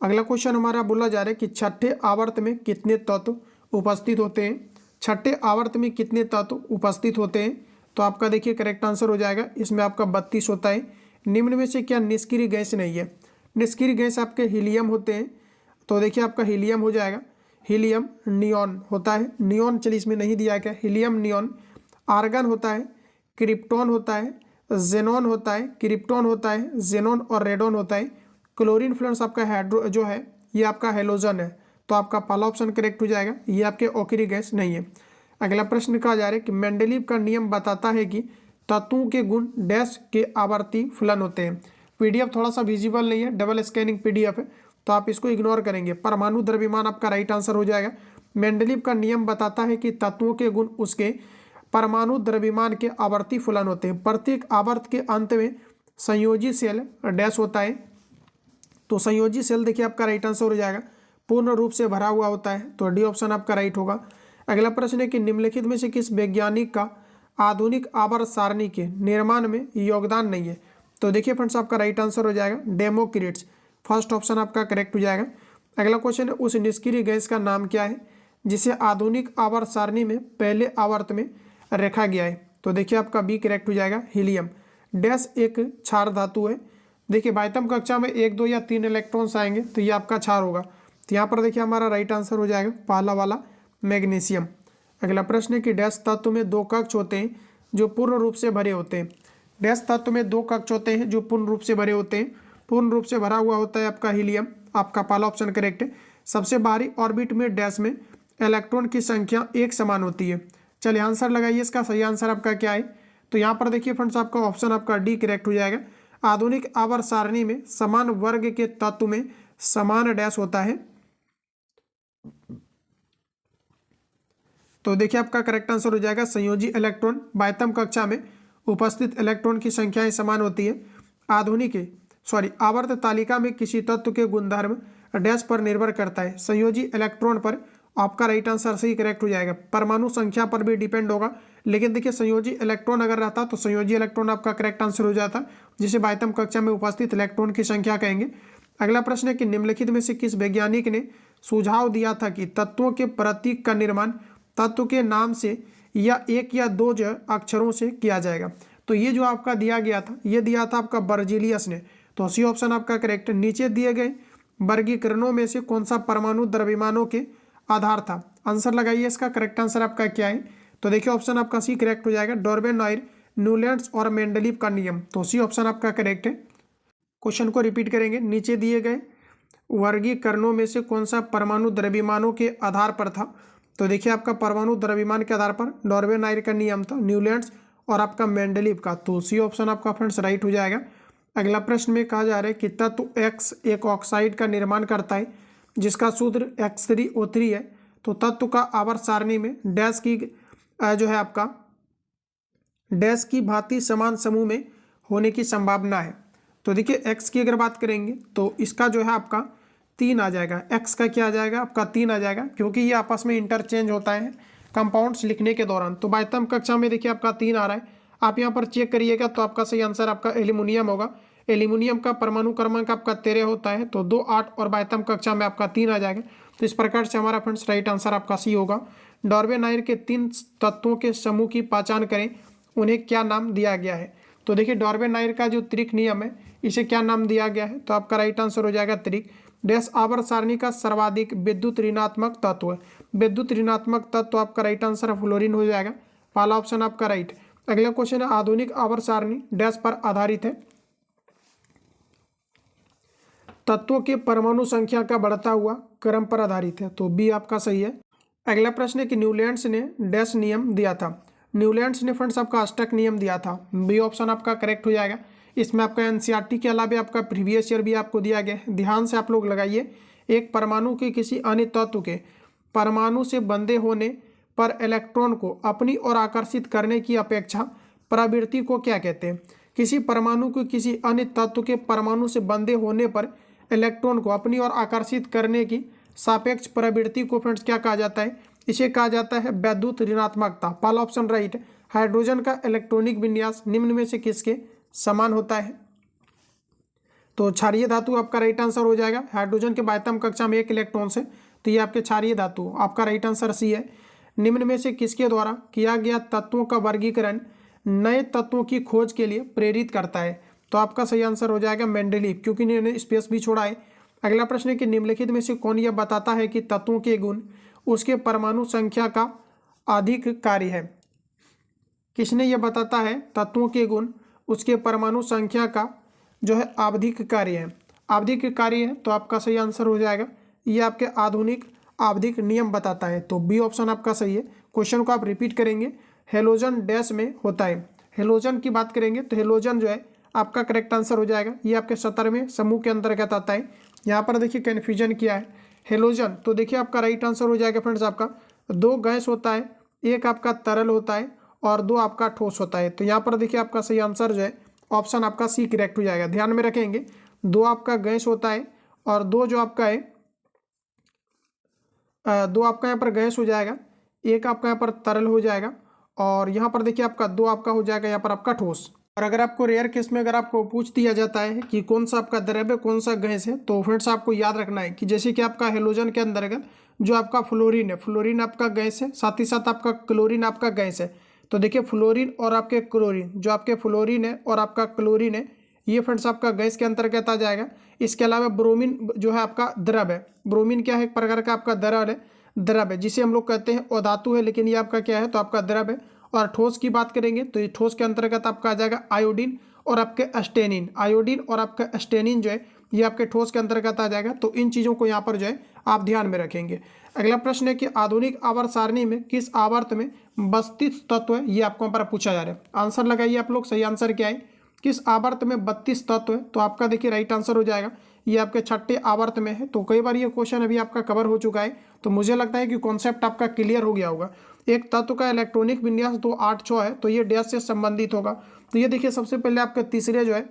अगला क्वेश्चन हमारा बोला जा रहा है कि छठे आवर्त में कितने तत्व उपस्थित होते हैं। छठे आवर्त में कितने तत्व उपस्थित होते हैं, तो आपका देखिए करेक्ट आंसर हो जाएगा, इसमें आपका 32 होता है। निम्न में से क्या निष्क्रिय गैस नहीं है। निष्क्रिय गैस आपके हीलियम होते हैं, तो देखिए आपका हीलियम हो जाएगा। हीलियम, नियॉन होता है, नियॉन चलिए इसमें नहीं दिया गया, हीलियम नियॉन। आर्गन होता है, क्रिप्टॉन होता है, जेनॉन होता है, क्रिप्टॉन होता है, जेनॉन और रेडॉन होता है। क्लोरीन फ्रेंड्स आपका हाइड्रो जो है ये आपका हेलोजन है, तो आपका पहला ऑप्शन करेक्ट हो जाएगा, ये आपके ऑक्सीजन गैस नहीं है। अगला प्रश्न कहा जा रहा है कि मेंडलीव का नियम बताता है कि तत्वों के गुण डैश के आवर्ती फलन होते हैं। पीडीएफ थोड़ा सा विजिबल नहीं है, डबल स्कैनिंग पीडीएफ है, तो आप इसको इग्नोर करेंगे। परमाणु द्रव्यमान आपका राइट आंसर हो जाएगा। मेंडलीव का नियम बताता है कि तत्वों के गुण उसके परमाणु द्रव्यमान के आवर्ती फलन होते हैं। प्रत्येक आवर्त के अंत में संयोजी सेल डैश होता है, तो संयोजी सेल देखिए आपका राइट आंसर हो जाएगा, पूर्ण रूप से भरा हुआ होता है, तो डी ऑप्शन आपका राइट होगा। अगला प्रश्न है कि निम्नलिखित में से किस वैज्ञानिक का आधुनिक आवर्त सारणी के निर्माण में योगदान नहीं है। तो देखिए फ्रेंड्स आपका राइट आंसर हो जाएगा डेमोक्रिट्स, फर्स्ट ऑप्शन आपका करेक्ट हो जाएगा। अगला क्वेश्चन है उस निष्क्रिय गैस का नाम क्या है जिसे आधुनिक आवर्त सारणी में पहले आवर्त में रखा गया है। तो देखिए आपका बी करेक्ट हो जाएगा, हीलियम। डैश एक क्षार धातु है। देखिए बाह्यतम कक्षा में 1 2 या 3 इलेक्ट्रॉन्स आएंगे तो ये आपका क्षार होगा, तो यहाँ पर देखिए हमारा राइट आंसर हो जाएगा पहला वाला मैग्नीशियम। अगला प्रश्न है कि डैश तत्व में 2 कक्ष होते हैं जो पूर्ण रूप से भरे होते हैं। डैश तत्व में 2 कक्ष होते हैं जो पूर्ण रूप से भरे होते हैं। पूर्ण रूप से भरा हुआ होता है आपका हीलियम, आपका पहला ऑप्शन करेक्ट है। सबसे बाहरी ऑर्बिट में डैश में इलेक्ट्रॉन की संख्या एक समान होती है। चलिए आंसर लगाइए, इसका सही आंसर आपका क्या है। तो यहाँ पर देखिए फ्रेंड्स आपका ऑप्शन आपका डी करेक्ट हो जाएगा। आधुनिक आवर्त सारणी में समान वर्ग के तत्व में समान डैश होता है, तो देखिए आपका करेक्ट आंसर हो जाएगा संयोजी इलेक्ट्रॉन। बाह्यतम कक्षा में उपस्थित इलेक्ट्रॉन की संख्याएं समान होती है। आवर्त तालिका में किसी तत्व के गुणधर्म डैश पर निर्भर करता है, संयोजी इलेक्ट्रॉन पर। आपका राइट आंसर सही करेक्ट हो जाएगा। परमाणु संख्या पर भी डिपेंड होगा, लेकिन देखिए संयोजी इलेक्ट्रॉन अगर रहता तो संयोजी इलेक्ट्रॉन आपका करेक्ट आंसर हो जाता, जिसे बाह्यतम कक्षा में उपस्थित इलेक्ट्रॉन की संख्या कहेंगे। अगला प्रश्न है कि निम्नलिखित में से किस वैज्ञानिक ने सुझाव दिया था कि तत्वों के प्रतीक का निर्माण तत्व के नाम से या 1 या 2 अक्षरों से किया जाएगा। तो ये जो आपका दिया गया था, ये दिया था आपका बर्जीलियस ने, तो सी ऑप्शन आपका करेक्ट है। नीचे दिए गए वर्गीकरणों में से कौन सा परमाणु द्रव्यमानों के आधार था। आंसर लगाइए, इसका करेक्ट आंसर आपका क्या है। तो देखिए ऑप्शन आपका सी करेक्ट हो जाएगा, डॉर्बेन-नायर, न्यूलैंड्स और मेंडलीव का नियम, तो सी ऑप्शन आपका करेक्ट है। क्वेश्चन को रिपीट करेंगे, नीचे दिए गए वर्गीकरणों में से कौन सा परमाणु द्रव्यमानों के आधार पर था। तो देखिए आपका परमाणु द्रव्यमान के आधार पर डॉर्बेन-नायर का नियम था, न्यूलैंड्स और आपका मेंडलीव का, तो सी ऑप्शन आपका फ्रेंड्स राइट हो जाएगा। अगला प्रश्न में कहा जा रहा है कि तत्व एक्स एक ऑक्साइड का निर्माण करता है जिसका सूत्र X3O3 है, तो तत्व का आवर्त सारणी में डैश की जो है आपका डैश की भांति समान समूह में होने की संभावना है। तो देखिए x की अगर बात करेंगे तो इसका जो है आपका 3 आ जाएगा, x का क्या आ जाएगा आपका 3 आ जाएगा, क्योंकि ये आपस में इंटरचेंज होता है। कंपाउंड्स लिखने के दौरान। तो 22वीं कक्षा में देखिए आपका 3 आ रहा है, आप यहाँ पर चेक करिएगा तो आपका सही आंसर आपका एल्यूमिनियम होगा। एल्यूमिनियम का परमाणु क्रमांक आपका 13 होता है, तो 2, 8 और 22वीं कक्षा में आपका 3 आ जाएगा। तो इस प्रकार से हमारा फ्रेंड्स राइट आंसर आपका सी होगा। डार्विन आयन के 3 तत्वों के समूह की पहचान करें, उन्हें क्या नाम दिया गया है। तो देखिए डार्विन आयन का जो त्रिक नियम है इसे क्या नाम दिया गया है, तो आपका राइट आंसर हो जाएगा त्रिक। डैश आवर्त सारणी का सर्वाधिक विद्युत ऋणात्मक तत्व है। विद्युत ऋणात्मक तत्व आपका राइट आंसर फ्लोरीन हो जाएगा, पहला ऑप्शन आपका राइट। अगला क्वेश्चन है आधुनिक आवर्त सारणी डैश पर आधारित है, तत्वों के परमाणु संख्या का बढ़ता हुआ क्रम पर आधारित है, तो बी आपका सही है। अगला प्रश्न है कि न्यूलैंड्स ने डैश नियम दिया था। न्यूलैंड्स ने फ्रेंड्स आपका अष्टक नियम दिया था, बी ऑप्शन आपका करेक्ट हो जाएगा। इसमें आपका एनसीईआरटी के अलावा आपका प्रीवियस ईयर भी आपको दिया गया है, ध्यान से आप लोग लगाइए। एक परमाणु के किसी अन्य तत्व के परमाणु से बंधे होने पर इलेक्ट्रॉन को अपनी ओर आकर्षित करने की अपेक्षा प्रवृत्ति को क्या कहते हैं। किसी परमाणु को किसी अन्य तत्व के परमाणु से बंधे होने पर इलेक्ट्रॉन को अपनी ओर आकर्षित करने की सापेक्ष प्रवृत्ति को फ्रेंड्स क्या कहा जाता है, इसे कहा जाता है वैद्युत ऋणात्मकता, पहला ऑप्शन राइट है। हाइड्रोजन का इलेक्ट्रॉनिक विन्यास निम्न में से किसके समान होता है, तो क्षारीय धातु आपका राइट आंसर हो जाएगा। हाइड्रोजन के 22वीं कक्षा में 1 इलेक्ट्रॉन से, तो ये आपके क्षारीय धातु आपका राइट आंसर सी है। निम्न में से किसके द्वारा किया गया तत्वों का वर्गीकरण नए तत्वों की खोज के लिए प्रेरित करता है, तो आपका सही आंसर हो जाएगा मेंडलीव, क्योंकि इन्होंने स्पेस भी छोड़ा है। अगला प्रश्न है कि निम्नलिखित में से कौन यह बताता है कि तत्वों के गुण उसके परमाणु संख्या का अधिक कार्य है। किसने यह बताता है तत्वों के गुण उसके परमाणु संख्या का जो है आवधिक कार्य है, आवधिक कार्य है, तो आपका सही आंसर हो जाएगा ये आपके आधुनिक आवधिक नियम बताता है, तो बी ऑप्शन आपका सही है। क्वेश्चन को आप रिपीट करेंगे, हेलोजन डैश में होता है। हेलोजन की बात करेंगे तो हेलोजन जो है आपका करेक्ट आंसर हो जाएगा, ये आपके 17वें समूह के अंतर्गत आता है। यहाँ पर देखिए कन्फ्यूजन किया है हेलोजन, तो देखिए आपका राइट आंसर हो जाएगा फ्रेंड्स आपका 2 गैस होता है, एक आपका तरल होता है और 2 आपका ठोस होता है। तो यहाँ पर देखिए आपका सही आंसर जो है ऑप्शन आपका सी करेक्ट हो जाएगा। ध्यान में रखेंगे 2 आपका गैस होता है और 2 जो आपका है 2 आपका यहाँ पर गैस हो जाएगा, एक आपका यहाँ पर तरल हो जाएगा और यहाँ पर देखिए आपका 2 आपका हो जाएगा यहाँ पर आपका ठोस। और अगर आपको रेयर केस में अगर आपको पूछ दिया जाता है कि कौन सा आपका द्रव्य कौन सा गैस है, तो फ्रेंड्स आपको याद रखना है कि जैसे कि आपका हेलोजन के अंतर्गत जो आपका फ्लोरीन है, फ्लोरीन आपका गैस है, साथ ही साथ आपका क्लोरीन आपका गैस है। तो देखिए फ्लोरीन और आपके क्लोरीन, जो आपके फ्लोरीन है और आपका क्लोरीन है, ये फ्रेंड्स आपका गैस के अंतर्गत आ जाएगा। इसके अलावा ब्रोमीन जो है आपका द्रव है। ब्रोमीन क्या है, एक प्रकार का आपका द्रव है जिसे हम लोग कहते हैं अधातु है, लेकिन ये आपका क्या है, तो आपका द्रव है। और ठोस की बात करेंगे तो ये ठोस के अंतर्गत आपका आ जाएगा आयोडीन और आपके एस्टेनिन। आयोडीन और आपका एस्टेनिन जो है ये आपके ठोस के अंतर्गत आ जाएगा। तो इन चीज़ों को यहाँ पर जो है आप ध्यान में रखेंगे। अगला प्रश्न है कि आधुनिक आवर्त सारणी में किस आवर्त में 32 तत्व है, ये आपको यहाँ पर पूछा जा रहा है। आंसर लगाइए आप लोग, सही आंसर क्या है, किस आवर्त में 32 तत्व है, तो आपका देखिए राइट आंसर हो जाएगा ये आपके 6ठे आवर्त में है। तो कई बार ये क्वेश्चन अभी आपका कवर हो चुका है, तो मुझे लगता है कि कॉन्सेप्ट आपका क्लियर हो गया होगा। एक तत्व का इलेक्ट्रॉनिक विन्यास 2, 8, 6 है, तो ये डैश से संबंधित होगा। तो ये देखिए सबसे पहले आपके तीसरे जो है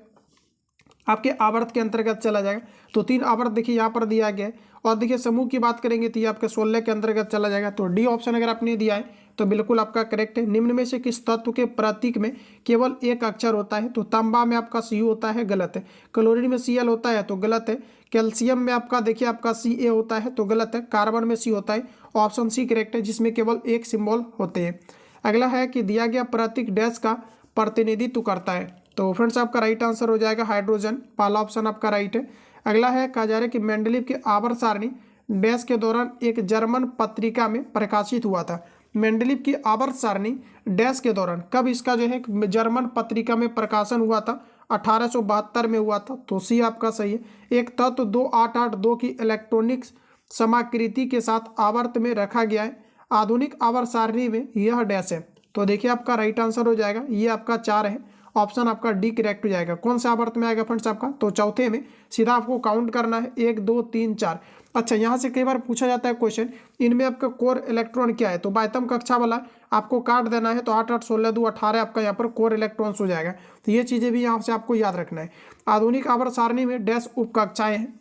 आपके आवर्त के अंतर्गत चला जाएगा। तो 3 आवर्त देखिए यहाँ पर दिया गया है। और देखिए समूह की बात करेंगे तो ये आपके 16 के अंतर्गत चला जाएगा। तो डी ऑप्शन अगर आपने दिया है तो बिल्कुल आपका करेक्ट है। निम्न में से किस तत्व के प्रतीक में केवल एक अक्षर होता है, तो तांबा में आपका Cu होता है, गलत है। क्लोरीन में Cl होता है, तो गलत है। कैल्शियम में आपका देखिए आपका Ca होता है, तो गलत है। कार्बन में C होता है, ऑप्शन सी करेक्ट है, जिसमें केवल एक सिंबल होते हैं। अगला है कि दिया गया प्रतीक डैश का प्रतिनिधित्व करता है, तो फ्रेंड्स आपका राइट आंसर हो जाएगा हाइड्रोजन, पहला ऑप्शन आपका राइट है। अगला है कहा जा रहा है कि मेंडलीव के आवर्त सारणी डैश के दौरान एक जर्मन पत्रिका में प्रकाशित हुआ था। मेंडलीव की आवर्त सारणी डैश के दौरान कब इसका जो है जर्मन पत्रिका में प्रकाशन हुआ था, 1872 में हुआ था, तो सी आपका सही है। एक तत्व 2882 की इलेक्ट्रॉनिक समाकृति के साथ आवर्त में रखा गया है, आधुनिक आवर्त सारणी में यह डैश है, तो देखिए आपका राइट आंसर हो जाएगा ये आपका 4 है, ऑप्शन आपका डी करेक्ट हो जाएगा। कौन सा आवर्त में आएगा फ्रेंड्स आपका, तो चौथे में। सीधा आपको काउंट करना है 1 2 3 4। अच्छा, यहाँ से कई बार पूछा जाता है क्वेश्चन, इनमें आपका कोर इलेक्ट्रॉन क्या है, तो 22वीं कक्षा वाला आपको काट देना है, तो 8 8 16 2 18 आपका यहाँ पर कोर इलेक्ट्रॉन्स हो जाएगा। तो ये चीज़ें भी यहाँ से आपको याद रखना है। आधुनिक आवर्त सारणी में डैश उपकक्षाएं हैं,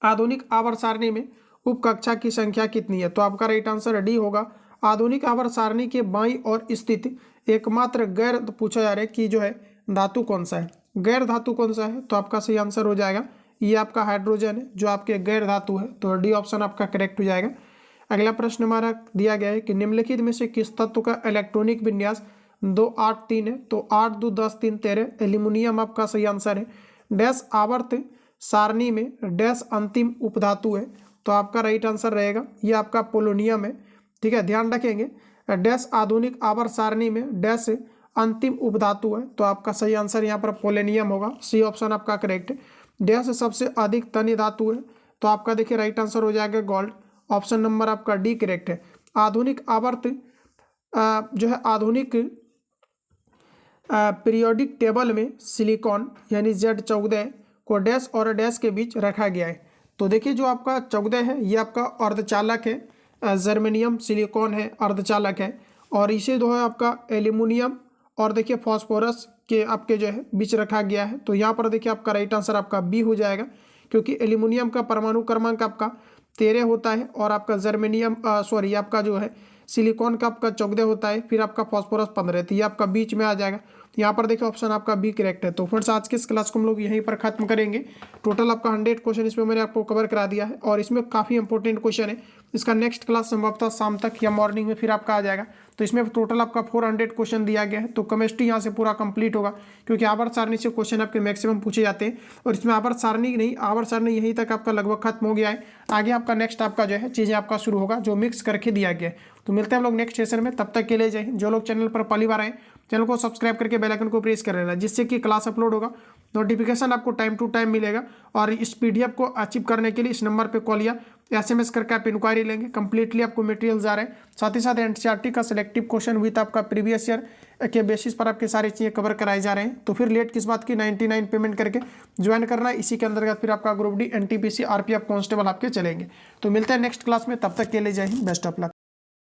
आधुनिक आवर्त सारणी में उपकक्षा की संख्या कितनी है, तो आपका राइट आंसर डी होगा, आधुनिक आवर्त सारणी के बाईं ओर स्थित एकमात्र गैर पूछा जा रहा है कि जो है धातु कौन सा है, गैर धातु कौन सा है, तो आपका सही आंसर हो जाएगा ये आपका हाइड्रोजन है जो आपके गैर धातु है, तो डी ऑप्शन आपका करेक्ट हो जाएगा। अगला प्रश्न हमारा दिया गया है कि निम्नलिखित में से किस तत्व का इलेक्ट्रॉनिक विन्यास 283 है, तो 8 2 10 3 13 एल्यूमिनियम आपका सही आंसर है। डैश आवर्त सारणी में डैश अंतिम उपधातु है, तो आपका राइट आंसर रहेगा ये आपका पोलोनियम है। ठीक है, ध्यान रखेंगे डैश आधुनिक आवर्त सारणी में डैश अंतिम उपधातु है, तो आपका सही आंसर यहाँ पर पोलोनियम होगा, सी ऑप्शन आपका करेक्ट है। डैश सबसे अधिक तन्य धातु है, तो आपका देखिए राइट आंसर हो जाएगा गोल्ड, ऑप्शन नंबर आपका डी करेक्ट है। आधुनिक आवर्त जो है आधुनिक पीरियोडिक टेबल में सिलिकॉन यानी Z14 को डैश और डैश के बीच रखा गया है, तो देखिए जो आपका 14 है ये आपका अर्धचालक है, जर्मेनियम सिलिकॉन है अर्धचालक है, और इसे जो है आपका एल्यूमिनियम और देखिए फॉस्फोरस के आपके जो है बीच रखा गया है, तो यहाँ पर देखिए आपका राइट आंसर आपका बी हो जाएगा, क्योंकि एल्यूमिनियम का परमाणु क्रमांक आपका 13 होता है और आपका जर्मेनियम सॉरी आपका जो है सिलिकॉन का आपका 14 होता है, फिर आपका फॉस्फोरस 15, तो ये आपका बीच में आ जाएगा। यहाँ पर देखिए ऑप्शन आपका बी करेक्ट है। तो फ्रेंड्स आज के इस क्लास को हम लोग यहीं पर खत्म करेंगे। टोटल आपका 100 क्वेश्चन इसमें मैंने आपको कवर करा दिया है और इसमें काफ़ी इंपॉर्टेंट क्वेश्चन है। इसका नेक्स्ट क्लास संभवतः शाम तक या मॉर्निंग में फिर आपका आ जाएगा। तो इसमें टोटल आपका 400 क्वेश्चन दिया गया है, तो केमिस्ट्री यहाँ से पूरा कंप्लीट होगा, क्योंकि आवर्त सारणी से क्वेश्चन आपके मैक्सिमम पूछे जाते हैं और इसमें आवर्त सारणी नहीं, आवर्त सारणी यहीं तक आपका लगभग खत्म हो गया है। आगे आपका नेक्स्ट आपका जो है चीज़ें आपका शुरू होगा जो मिक्स करके दिया गया है। तो मिलते हैं हम लोग नेक्स्ट सेशन में, तब तक के लिए जय हिंद। जो लोग चैनल पर पहली बार आए चैनल को सब्सक्राइब करके बेल आइकन को प्रेस कर लेना, जिससे कि क्लास अपलोड होगा नोटिफिकेशन आपको टाइम टू टाइम मिलेगा। और इस पीडीएफ को अचीव करने के लिए इस नंबर पे कॉल या एसएमएस करके आप इंक्वायरी लेंगे। कंप्लीटली आपको मटेरियल्स आ रहे हैं, साथ ही साथ एनसीईआरटी का सिलेक्टिव क्वेश्चन विद आपका प्रीवियस ईयर के बेसिस पर आपकी सारी चीज़ें कवर कराई जा रहे हैं। तो फिर लेट किस बात की, 99 पेमेंट करके ज्वाइन करना है। इसी के अंतर्गत फिर आपका group D, NTPC, RPF constable आपके चलेंगे। तो मिलते हैं नेक्स्ट क्लास में, तब तक के लिए जय हिंद, बेस्ट ऑफ लक।